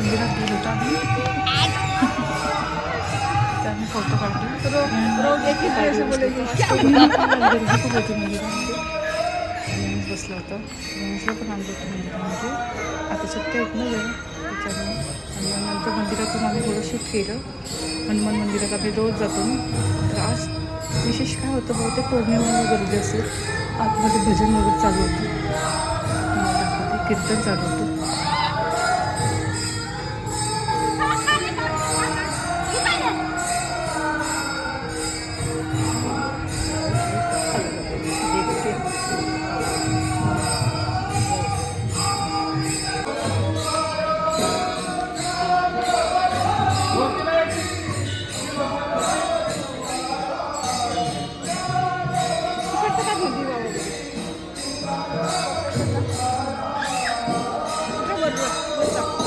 मंदिरात गेलो होतो आम्ही. आम्ही फोटो काढतो. गर्दी खूप होती मंदिरामध्ये. गणेश बसला होता. गणेशला पण आणलं होतं मंदिरामध्ये. आता शक्य आहेत ना जरा त्याच्यामुळे. आणि नंतर मंदिरातून आम्ही थोडं शूट केलं. हनुमान मंदिरात आम्ही रोज जातो ना. तर आज विशेष काय होतं बहुतेक पौर्णिमेला गर्दी असेल. आतमध्ये भजन वगैरे चालू होतं. तुम्हाला दाखवते कीर्तन चालू होतं.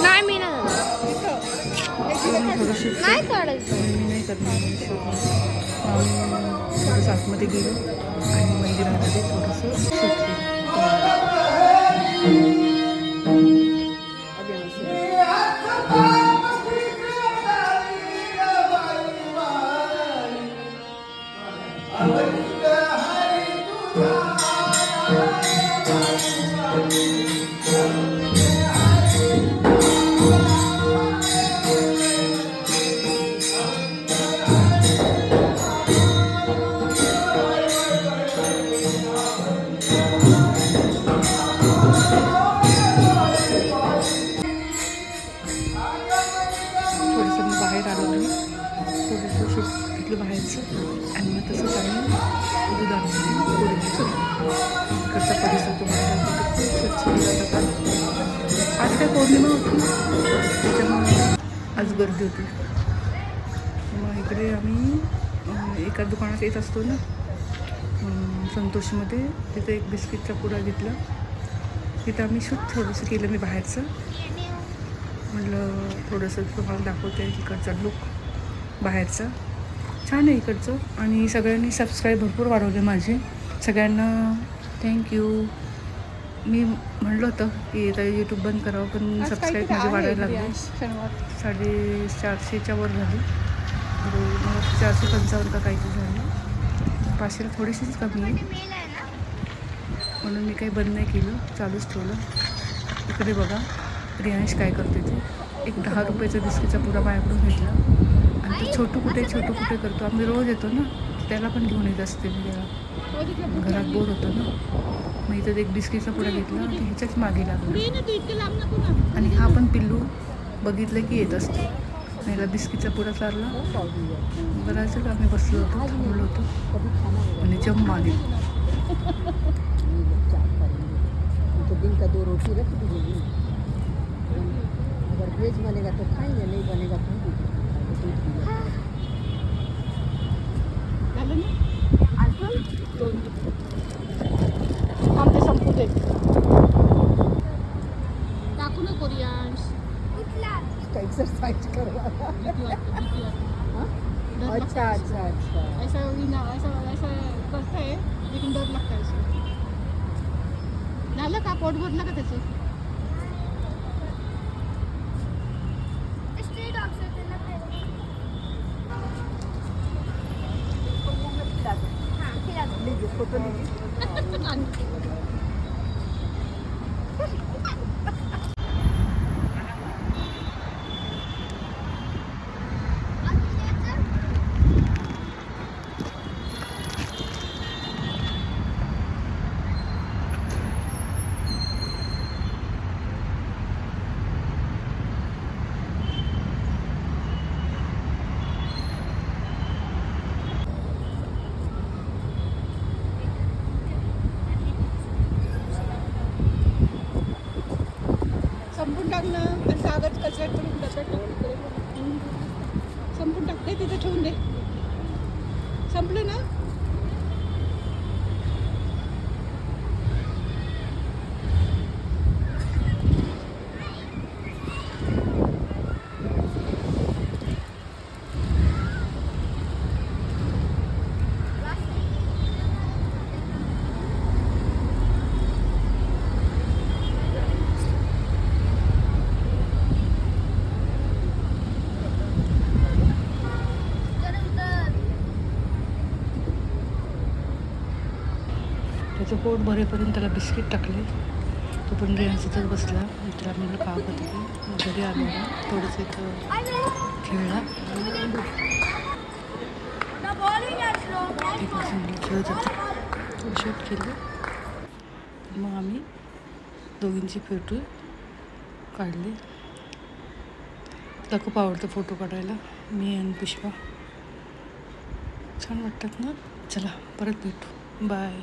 नाही मी नाही नाही काढायचं मी नाही करणार. थोडंसं आतमध्ये गेलो आणि मंदिरामध्ये थोडंसं शूट केलं. थोडंसं मी बाहेर आलो आणि थोडंसं शूट घेतलं बाहेरचं आणि मग तसंच आम्ही दुधामध्ये पुढे गेलो. इकडचा परिसर तुम्हाला खूप स्वच्छ केला जातात. आज काय पौर्णिमा होती त्याच्यामुळे आज गर्दी होती. मग इकडे आम्ही एका दुकानात येत असतो ना संतोषमध्ये. तिथे एक बिस्किटचा पुडा घेतला. तिथं आम्ही शूट थोडंसं केलं मी बाहेरचं. म्हटलं थोडंसं तुम्हाला दाखवते इकडचा लुक बाहेरचा. छान आहे इकडचं. आणि सगळ्यांनी सबस्क्राईब भरपूर वाढवले माझे. सगळ्यांना थँक्यू. मी म्हटलं होतं की आता यूट्यूब बंद करावं पण सबस्क्राईब माझे वाढायला लागले. 450च्या वर झाले. मला 455 का काहीतरी झाले. 500 थोडीशीच कमी आहे म्हणून मी काही बंद नाही केलं, चालूच ठेवलं. इकडे बघा रियांश काय करते ते. एक 10 रुपयाचा बिस्किटचा पुडा माझ्याकडून घेतला आणि तो छोटू कुठे करतो. आम्ही रोज येतो ना त्याला पण घेऊन येत असते मी. त्याला घरात बोर होतो ना मग इथं एक बिस्किटचा पुडा घेतला आणि ह्याच्याच मागे लागला. आणि हा पण पिल्लू बघितलं की येत असतो. याला बिस्किटचा पुडा चालला. बराच वेळ आम्ही बसलो होतो, थांबलो होतो आणि जम मागे. दिन का 2 रोटी रख दीजिए. अगर वेज बनेगा तो खाएंगे, नहीं बनेगा तो आमचे संपूते टाकू नको रियांश. एक्सरसाइज करवा. अच्छा अच्छा अच्छा. ऐसा करता है लेकिन डर लगता है इसको. झालं का पोट भरलं का त्याचं. फोटो लीजिए. संपून टाकणं आणि कागद कचऱ्यात करून डब्यात टाकून संपून टाकते तिथे ठेवून दे. संपलं ना. पोट भरेपर्यंत त्याला बिस्किट टाकले. तो पण रियांश इथंच बसला. त्याला म्हणलं का होतं घरी आलो ना थोडंसं इथं खेळला. एक वाजता खेळत होते. शूट केलं. मग आम्ही दोघींची फोटो काढले. त्याला खूप आवडतं फोटो काढायला. मी आणि पुष्पा छान वाटतात ना. चला परत भेटू. बाय.